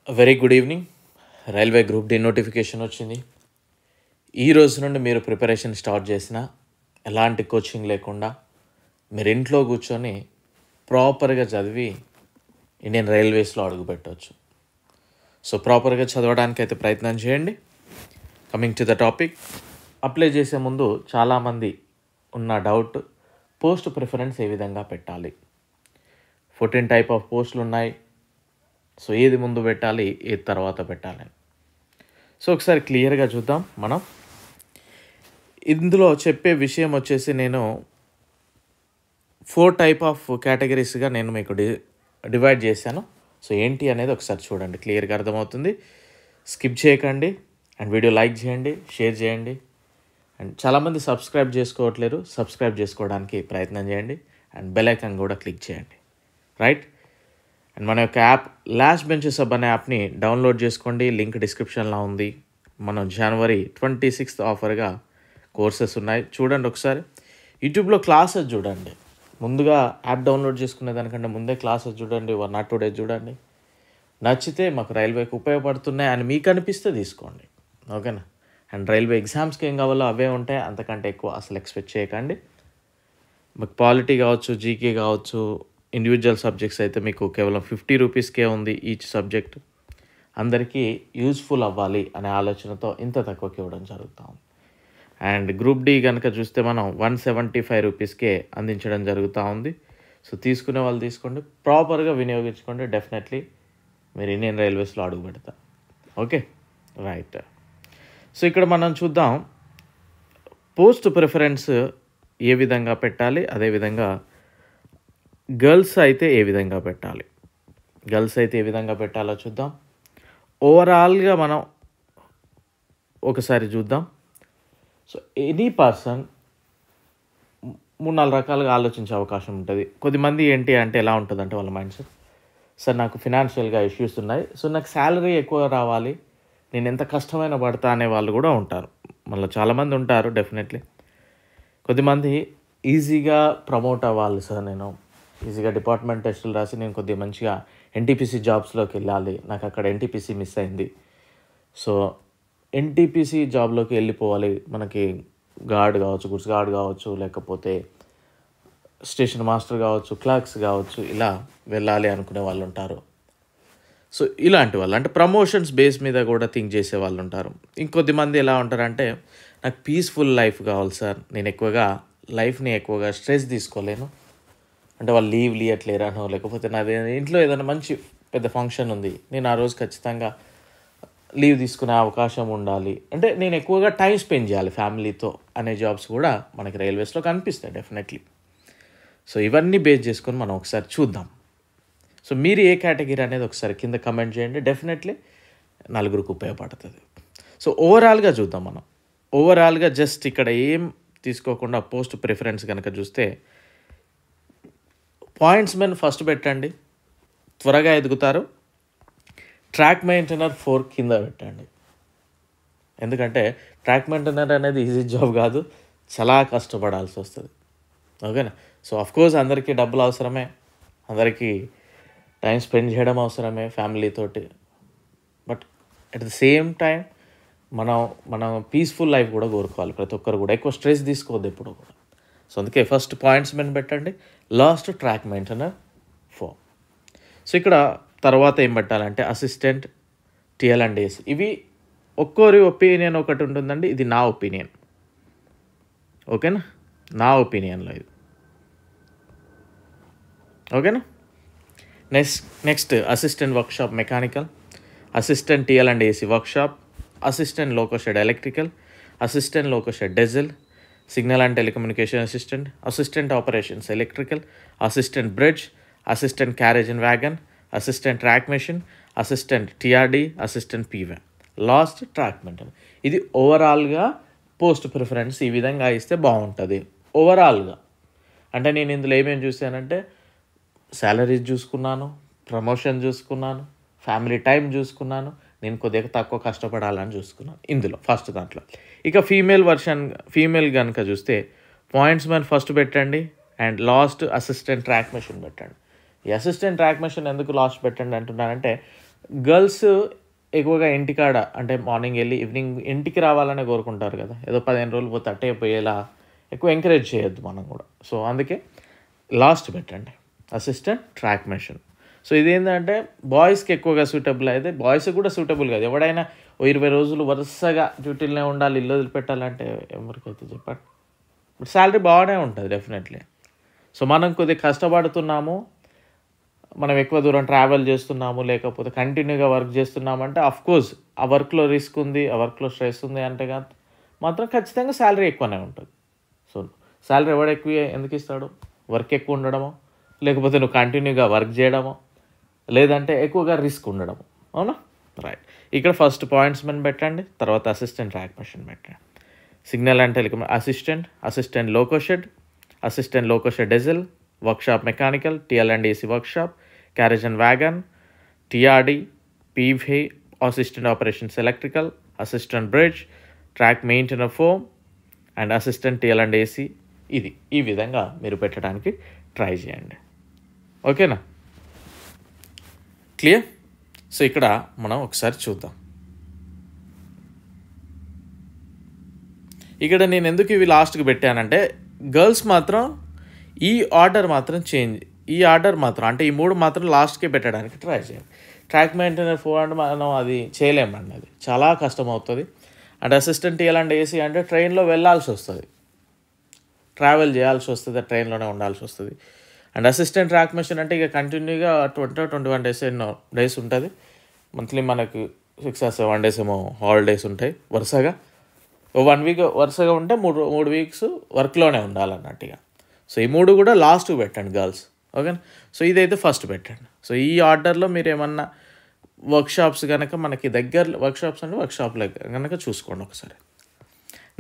Very good evening. Railway group D notification వచ్చింది. ఈ రోజు నుండి మీరు ప్రిపరేషన్ స్టార్ట్ చేసిన ఎలాంటి కోచింగ్ లేకుండా మీరు ఇంట్లో కూర్చొని ప్రాపర్గా చదివి ఇండియన్ రైల్వేస్లో అడుగుపెట్టవచ్చు. సో ప్రాపర్గా చదవడానికి అయితే ప్రయత్నం చేయండి. Coming to the topic, apply చేసే ముందు చాలామంది ఉన్న డౌట్, పోస్ట్ ప్రిఫరెన్స్ ఏ విధంగా పెట్టాలి. 14 టైప్ ఆఫ్ పోస్టులు ఉన్నాయి. సో ఏది ముందు పెట్టాలి, ఏది తర్వాత పెట్టాలి. సో ఒకసారి క్లియర్గా చూద్దాం. మనం ఇందులో చెప్పే విషయం వచ్చేసి నేను 4 టైప్ ఆఫ్ కేటగిరీస్గా నేను మీకు డివైడ్ చేశాను. సో ఏంటి అనేది ఒకసారి చూడండి, క్లియర్గా అర్థమవుతుంది. స్కిప్ చేయకండి అండ్ వీడియో లైక్ చేయండి, షేర్ చేయండి. అండ్ చాలామంది సబ్స్క్రైబ్ చేసుకోవట్లేరు, సబ్స్క్రైబ్ చేసుకోవడానికి ప్రయత్నం చేయండి అండ్ బెల్ ఐకాన్ కూడా క్లిక్ చేయండి. రైట్. అండ్ మన యొక్క యాప్ లాస్ట్ బెంచెస్ హబ్ అనే యాప్ని డౌన్లోడ్ చేసుకోండి. లింక్ డిస్క్రిప్షన్లో ఉంది. మనం జనవరి 26th ఆఫర్గా కోర్సెస్ ఉన్నాయి, చూడండి ఒకసారి. యూట్యూబ్లో క్లాసెస్ చూడండి. ముందుగా యాప్ డౌన్లోడ్ చేసుకునే దానికంటే ముందే క్లాసెస్ చూడండి, 1 or 2 days చూడండి. నచ్చితే మాకు రైల్వేకి ఉపయోగపడుతున్నాయి అని మీకు అనిపిస్తే తీసుకోండి, ఓకేనా. అండ్ రైల్వే ఎగ్జామ్స్కి ఏం కావాలో అవే ఉంటాయి, అంతకంటే ఎక్కువ అసలు ఎక్స్పెక్ట్ చేయకండి. మీకు పాలిటీ కావచ్చు, జీకే కావచ్చు, ఇండివిజువల్ సబ్జెక్ట్స్ అయితే మీకు కేవలం 50 రూపీస్కే ఉంది ఈచ్ సబ్జెక్ట్. అందరికీ యూజ్ఫుల్ అవ్వాలి అనే ఆలోచనతో ఇంత తక్కువకి ఇవ్వడం జరుగుతూ ఉంది. అండ్ గ్రూప్ డి కనుక చూస్తే మనం 175 రూపీస్కే అందించడం జరుగుతూ ఉంది. సో తీసుకునే వాళ్ళు తీసుకోండి, ప్రాపర్గా వినియోగించుకోండి. డెఫినెట్లీ మీరు ఇండియన్ రైల్వేస్లో అడుగు పెడతారు. Okay, right. సో ఇక్కడ మనం చూద్దాం పోస్ట్ ప్రిఫరెన్స్ ఏ విధంగా పెట్టాలి, అదేవిధంగా గర్ల్స్ అయితే ఏ విధంగా పెట్టాలి. గర్ల్స్ అయితే ఏ విధంగా పెట్టాలో చూద్దాం. ఓవరాల్గా మనం ఒకసారి చూద్దాం. సో ఎనీ పర్సన్ 3-4 రకాలుగా ఆలోచించే అవకాశం ఉంటుంది. కొద్దిమంది ఏంటి అంటే ఎలా ఉంటుందంటే వాళ్ళ మైండ్ సెట్, సార్ నాకు ఫినాన్షియల్గా ఇష్యూస్ ఉన్నాయి, సో నాకు శాలరీ ఎక్కువ రావాలి, నేను ఎంత కష్టమైన పడతా అనే వాళ్ళు కూడా ఉంటారు. మళ్ళీ చాలామంది ఉంటారు డెఫినెట్లీ. కొద్దిమంది ఈజీగా ప్రమోట్ అవ్వాలి, సార్ నేను ఈజీగా డిపార్ట్మెంట్ టెస్టులు రాసి నేను కొద్దిగా మంచిగా ఎన్టీపీసీ జాబ్స్లోకి వెళ్ళాలి, నాకు అక్కడ ఎన్టీపీసీ మిస్ అయింది, సో ఎన్టీపీసీ జాబ్లోకి వెళ్ళిపోవాలి, మనకి గార్డ్ కావచ్చు, గుడ్స్ గార్డ్ కావచ్చు, లేకపోతే స్టేషన్ మాస్టర్ కావచ్చు, క్లర్క్స్ కావచ్చు, ఇలా వెళ్ళాలి అనుకునే వాళ్ళు ఉంటారు. సో ఇలాంటి వాళ్ళు అంటే ప్రమోషన్స్ బేస్ మీద కూడా థింక్ చేసే వాళ్ళు ఉంటారు. ఇంకొద్దిమంది ఎలా ఉంటారంటే నాకు పీస్ఫుల్ లైఫ్ కావాలి సార్, నేను లైఫ్ని ఎక్కువగా స్ట్రెస్ తీసుకోలేను, అంటే వాళ్ళు లీవ్ ఇవ్వట్లేరనో, లేకపోతే నాది ఇంట్లో ఏదైనా మంచి పెద్ద ఫంక్షన్ ఉంది, నేను ఆ రోజు ఖచ్చితంగా లీవ్ తీసుకునే అవకాశం ఉండాలి, అంటే నేను ఎక్కువగా టైం స్పెండ్ చేయాలి ఫ్యామిలీతో అనే జాబ్స్ కూడా మనకి రైల్వేస్లో కనిపిస్తాయి డెఫినెట్లీ. సో ఇవన్నీ బేస్ చేసుకొని మనం ఒకసారి చూద్దాం. సో మీరు ఏ కేటగిరీ అనేది ఒకసారి కింద కమెంట్ చేయండి, డెఫినెట్లీ నలుగురికి ఉపయోగపడుతుంది. సో ఓవరాల్గా చూద్దాం. మనం ఓవరాల్గా జస్ట్ ఇక్కడ ఏం తీసుకోకుండా పోస్ట్ ప్రిఫరెన్స్ కనుక చూస్తే పాయింట్స్ మెన్ ఫస్ట్ పెట్టండి, త్వరగా ఎదుగుతారు. ట్రాక్ మెయింటైనర్ 4 కింద పెట్టండి. ఎందుకంటే ట్రాక్ మెయింటైనర్ అనేది ఈజీ జాబ్ కాదు, చాలా కష్టపడాల్సి వస్తుంది, ఓకేనా. సో అఫ్కోర్స్ అందరికీ డబ్బులు అవసరమే, అందరికీ టైం స్పెండ్ చేయడం అవసరమే ఫ్యామిలీతోటి, but at the same time మనం పీస్ఫుల్ లైఫ్ కూడా కోరుకోవాలి ప్రతి ఒక్కరు కూడా. ఎక్కువ స్ట్రెస్ తీసుకోవద్దు ఎప్పుడు కూడా. సో అందుకే ఫస్ట్ పాయింట్స్ మెన్ పెట్టండి, లాస్ట్ ట్రాక్ మెయింటైనర్ 4. సో ఇక్కడ తర్వాత ఏం పెట్టాలంటే అసిస్టెంట్, టిఎల్ అండ్ ఏసీ. ఇవి ఒక్కోరి ఒపీనియన్ ఒకటి ఉంటుందండి, ఇది నా ఒపీనియన్, ఓకేనా, నా ఒపీనియన్లో ఇది, ఓకేనా. Next assistant workshop mechanical, assistant TL and AC workshop, assistant loco shed electrical, assistant loco shed diesel, signal and telecommunication assistant, assistant operations electrical, assistant bridge, assistant carriage and wagon, assistant track machine, assistant TRD, assistant P way, last track maintainer. ఇది ఓవరాల్గా post preference ఈ విధంగా ఇస్తే బాగుంటుంది ఓవరాల్గా. అంటే నేను ఇందులో ఏమేమి చూసానంటే శాలరీస్ చూసుకున్నాను, ప్రమోషన్ చూసుకున్నాను, ఫ్యామిలీ టైం చూసుకున్నాను, నేను కొద్దిగా తక్కువ కష్టపడాలని చూసుకున్నాను ఇందులో ఫస్ట్ దాంట్లో. ఇక ఫీమేల్ కనుక చూస్తే పాయింట్స్ మెన్ ఫస్ట్ పెట్టండి and last assistant track machine పెట్టండి. ఈ అసిస్టెంట్ ట్రాక్ మెషిన్ ఎందుకు లాస్ట్ పెట్టండి అంటున్నానంటే గర్ల్స్ ఎక్కువగా ఇంటికాడ అంటే మార్నింగ్ వెళ్ళి ఈవినింగ్ ఇంటికి రావాలనే కోరుకుంటారు కదా, ఏదో 15 రోజులు పోతే అట్టే పోయేలా ఎక్కువ ఎంకరేజ్ చేయొద్దు మనం కూడా. సో అందుకే లాస్ట్ పెట్టండి అసిస్టెంట్ ట్రాక్ మెషిన్. సో ఇదేంటంటే బాయ్స్కి ఎక్కువగా సూటబుల్ అయితే, బాయ్స్కి కూడా సూటబుల్ కాదు. ఎవడైనా 20 రోజులు వరుసగా డ్యూటీలోనే ఉండాలి, ఇల్లు వదిలిపెట్టాలంటే ఎవరికైతే చెప్పండి. బట్ శాలరీ బాగానే ఉంటుంది డెఫినెట్లీ. సో మనం కొద్దిగా కష్టపడుతున్నాము, మనం ఎక్కువ దూరం ట్రావెల్ చేస్తున్నాము, లేకపోతే కంటిన్యూగా వర్క్ చేస్తున్నామంటే అఫ్కోర్స్ ఆ వర్క్లో రిస్క్ ఉంది, ఆ వర్క్లో స్ట్రెస్ ఉంది అంటే మాత్రం ఖచ్చితంగా శాలరీ ఎక్కువనే ఉంటుంది. సో శాలరీ ఎవడు ఎక్కువ ఎందుకు ఇస్తాడు? వర్క్ ఎక్కువ ఉండడమో, లేకపోతే నువ్వు కంటిన్యూగా వర్క్ చేయడమో, లేదంటే ఎక్కువగా రిస్క్ ఉండడము. అవునా? రైట్. ఇక్కడ ఫస్ట్ పాయింట్స్మెన్ పెట్టండి, తర్వాత అసిస్టెంట్ ట్రాక్ మెషిన్ పెట్టండి. Signal and telecom assistant loco shed, assistant loco shed diesel, workshop mechanical, TL and AC workshop, carriage and wagon, TRD, PV, assistant operations electrical, assistant bridge, track maintainer form and assistant TL and AC. ఈ విధంగా మీరు పెట్టడానికి try చేయండి. ఓకేనా? Clear? So ఇక్కడ మనం ఒకసారి చూద్దాం. ఇక్కడ నేను ఎందుకు ఇవి లాస్ట్కి పెట్టానంటే, గర్ల్స్ మాత్రం ఈ ఆర్డర్ మాత్రం ఈ ఆర్డర్ మాత్రం అంటే ఈ 3 మాత్రం లాస్ట్కే పెట్టడానికి ట్రై చేయండి. ట్రాక్ మెయింటెనర్ ఫోర్ అంటే మనం అది చేయలేమండి, అది చాలా కష్టం అవుతుంది. అండ్ అసిస్టెంట్ టిఎల్&ఏసీ అంటే ట్రైన్లో వెళ్ళాల్సి వస్తుంది, ట్రావెల్ చేయాల్సి వస్తుంది, ట్రైన్లోనే ఉండాల్సి వస్తుంది. అండ్ అసిస్టెంట్ ట్రాక్ మెషిన్ అంటే ఇక కంటిన్యూగా 20-21 డేస్ ఎన్నో డేస్ ఉంటుంది. మంత్లీ మనకు 6 or 7 డేస్ ఏమో హాలిడేస్ ఉంటాయి వరుసగా. 1 వీక్ వరుసగా ఉంటే 3 వీక్స్ వర్క్లోనే ఉండాలన్నట్టుగా. సో ఈ 3 కూడా లాస్ట్కి పెట్టండి గర్ల్స్. ఓకేనా? సో ఇదైతే ఫస్ట్ పెట్టండి. సో ఈ ఆర్డర్లో మీరు ఏమన్నా వర్క్షాప్స్ కనుక మనకి దగ్గర, వర్క్షాప్స్ అంటే వర్క్షాప్లో కనుక చూసుకోండి ఒకసారి.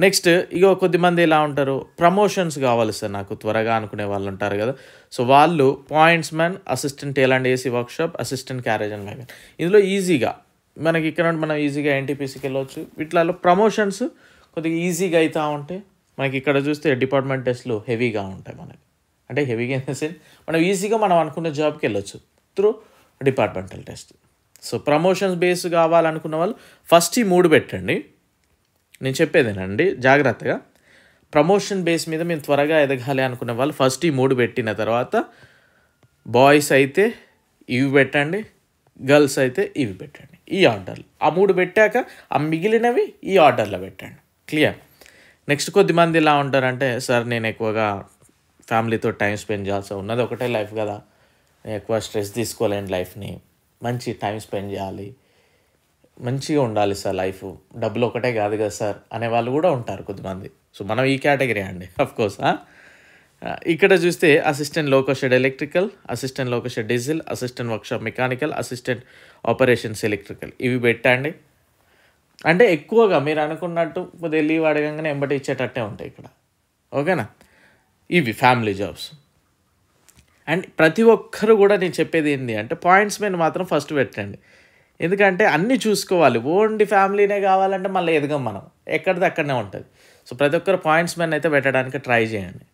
నెక్స్ట్ ఇక కొద్దిమంది ఎలా ఉంటారు, ప్రమోషన్స్ కావాలి సార్ నాకు త్వరగా అనుకునే వాళ్ళు ఉంటారు కదా. సో వాళ్ళు pointsmen, assistant TL and AC workshop, assistant carriage and wagon, ఇందులో ఈజీగా మనకి ఇక్కడ మనం ఈజీగా ఎన్టీపీసీకి వెళ్ళవచ్చు. వీటిలో ప్రమోషన్స్ కొద్దిగా ఈజీగా అవుతూ ఉంటే మనకి ఇక్కడ చూస్తే డిపార్ట్మెంట్ టెస్ట్లు హెవీగా ఉంటాయి మనకి. అంటే హెవీగా ఇన్ ద సెన్స్ మనం ఈజీగా మనం అనుకున్న జాబ్కి వెళ్ళొచ్చు through departmental test. So promotions base కావాలనుకున్న వాళ్ళు ఫస్ట్ ఈ 3 పెట్టండి. నేను చెప్పేదేనండి జాగ్రత్తగా. ప్రమోషన్ బేస్ మీద మేము త్వరగా ఎదగాలి అనుకునే వాళ్ళు ఫస్ట్ ఈ 3 పెట్టిన తర్వాత బాయ్స్ అయితే ఇవి పెట్టండి, గర్ల్స్ అయితే ఇవి పెట్టండి, ఈ ఆర్డర్లు. ఆ 3 పెట్టాక ఆ మిగిలినవి ఈ ఆర్డర్లో పెట్టండి. క్లియర్? నెక్స్ట్ కొద్దిమంది ఎలా ఉంటారంటే, సార్ నేను ఎక్కువగా ఫ్యామిలీతో టైం స్పెండ్ చేయాల్సి ఉన్నది, ఒకటే లైఫ్ కదా, నేను ఎక్కువ స్ట్రెస్ తీసుకోలేని లైఫ్ని, మంచి టైం స్పెండ్ చేయాలి, మంచిగా ఉండాలి సార్ లైఫ్, డబ్బులు ఒకటే కాదు కదా సార్ అనే వాళ్ళు కూడా ఉంటారు కొద్దిమంది. సో మనం ఈ కేటగిరీ అండి అఫ్కోర్స్. ఇక్కడ చూస్తే assistant loco shed electrical, assistant loco shed diesel, assistant workshop mechanical, assistant operations electrical, ఇవి పెట్టండి. అంటే ఎక్కువగా మీరు అనుకున్నట్టు కొద్దిగా లీవ్ అడగంగానే ఎంబటి ఇచ్చేటట్టే ఉంటాయి ఇక్కడ. ఓకేనా? ఇవి ఫ్యామిలీ జాబ్స్. అండ్ ప్రతి ఒక్కరు కూడా నేను చెప్పేది ఏంటి అంటే, పాయింట్స్మెన్ మాత్రం ఫస్ట్ పెట్టండి. ఎందుకంటే అన్నీ చూసుకోవాలి. ఓన్లీ ఫ్యామిలీనే కావాలంటే మళ్ళీ ఎదగం మనం, ఎక్కడిది అక్కడనే ఉంటుంది. సో ప్రతి ఒక్కరు పాయింట్స్మెన్ అయితే పెట్టడానికి ట్రై చేయండి.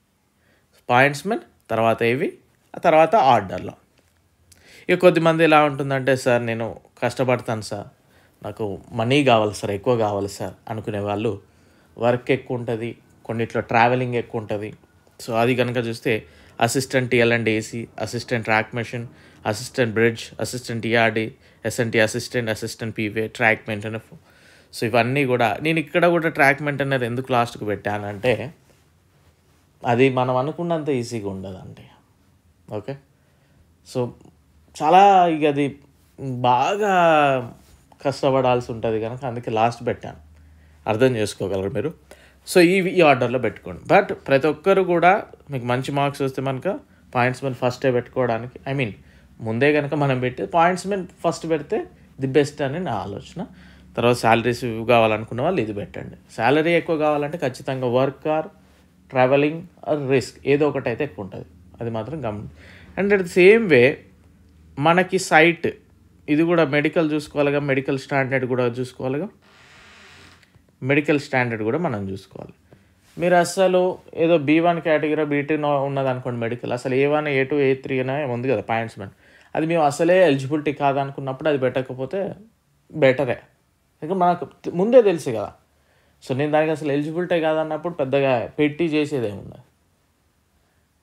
పాయింట్స్మెన్ తర్వాత ఇవి, ఆ తర్వాత ఆర్డర్లో. ఇక కొద్దిమంది ఎలా ఉంటుందంటే, సార్ నేను కష్టపడతాను సార్, నాకు మనీ కావాలి సార్, ఎక్కువ కావాలి సార్ అనుకునే వాళ్ళు వర్క్ ఎక్కువ ఉంటుంది, కొన్నిట్లో ట్రావెలింగ్ ఎక్కువ ఉంటుంది. సో అది కనుక చూస్తే assistant TL and AC, assistant track machine, assistant bridge, assistant TRD, SNT assistant, assistant P way, track maintainer. So ఇవన్నీ కూడా నేను ఇక్కడ కూడా ట్రాక్ మెయింటెనర్ ఎందుకు లాస్ట్కి పెట్టానంటే, అది మనం అనుకున్నంత ఈజీగా ఉండదండి. ఓకే? సో చాలా ఇక అది బాగా కష్టపడాల్సి ఉంటుంది కనుక అందుకే లాస్ట్ పెట్టాను, అర్థం చేసుకోగలరు మీరు. సో ఈ ఆర్డర్లో పెట్టుకోండి. బట్ ప్రతి ఒక్కరు కూడా మీకు మంచి మార్క్స్ వస్తే మనకు పాయింట్స్మెన్ ఫస్టే పెట్టుకోవడానికి, ఐ మీన్ ముందే కనుక మనం పెట్టి పాయింట్స్మెన్ ఫస్ట్ పెడితే ది బెస్ట్ అని నా ఆలోచన. తర్వాత శాలరీస్ కావాలనుకున్న వాళ్ళు ఇది పెట్టండి. శాలరీ ఎక్కువ కావాలంటే ఖచ్చితంగా work or travelling or risk ఏదో ఒకటి అయితే ఎక్కువ ఉంటుంది, అది మాత్రం గమని. And at the same way మనకి సైట్ ఇది కూడా మెడికల్ చూసుకోవాలిగా, మెడికల్ స్టాండర్డ్ కూడా చూసుకోవాలిగా, మెడికల్ స్టాండర్డ్ కూడా మనం చూసుకోవాలి. మీరు అసలు ఏదో B1 కేటగిరీ B2 ఉన్నది అనుకోండి మెడికల్, అసలు A1 A2 A3 అనే ఉంది కదా పాయింట్స్మెన్, అది మేము అసలే ఎలిజిబిలిటీ కాదనుకున్నప్పుడు అది పెట్టకపోతే బెటరే. ఇక మనకు ముందే తెలుసు కదా. సో నేను దానికి అసలు ఎలిజిబిలిటీ కాదన్నప్పుడు పెద్దగా పెట్టి చేసేదేముంది.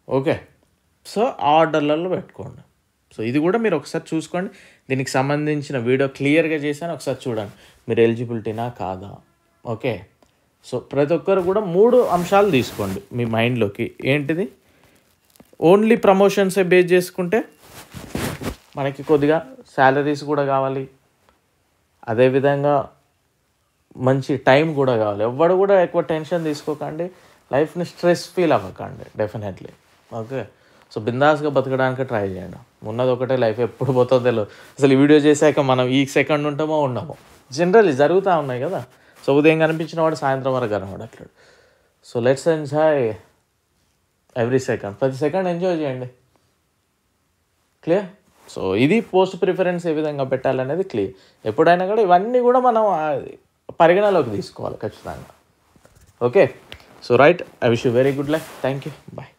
ఓకే, సో ఆర్డర్లలో పెట్టుకోండి. సో ఇది కూడా మీరు ఒకసారి చూసుకోండి. దీనికి సంబంధించిన వీడియో క్లియర్గా చేశాను, ఒకసారి చూడండి మీరు ఎలిజిబిలిటీనా కాదా. ఓకే, సో ప్రతి ఒక్కరు కూడా 3 అంశాలు తీసుకోండి మీ మైండ్లోకి. ఏంటిది? ఓన్లీ ప్రమోషన్సే బేస్ చేసుకుంటే మనకి కొద్దిగా శాలరీస్ కూడా కావాలి, అదేవిధంగా మంచి టైం కూడా కావాలి. ఎవ్వడు కూడా ఎక్కువ టెన్షన్ తీసుకోకండి, లైఫ్ని స్ట్రెస్ ఫీల్ అవ్వకండి డెఫినెట్లీ. ఓకే, సో బిందాస్గా బతకడానికి ట్రై చేయండి. ఉన్నది ఒకటే లైఫ్, ఎప్పుడు పోతుందో తెలియదు. అసలు ఈ వీడియో చేశాక మనం ఈ సెకండ్ ఉంటామో ఉండమో, జనరల్లీ జరుగుతూ ఉన్నాయి కదా. సో ఉదయం కనిపించిన వాడు సాయంత్రం వరకు కనబడట్లేడు. So let's enjoy every second, ప్రతి సెకండ్ ఎంజాయ్ చేయండి. క్లియర్? సో ఇది పోస్ట్ ప్రిఫరెన్స్ ఏ విధంగా పెట్టాలనేది క్లియర్. ఎప్పుడైనా కూడా ఇవన్నీ కూడా మనం పరిగణలోకి తీసుకోవాలి ఖచ్చితంగా. Okay, so right, I wish you very good luck. Thank you, bye.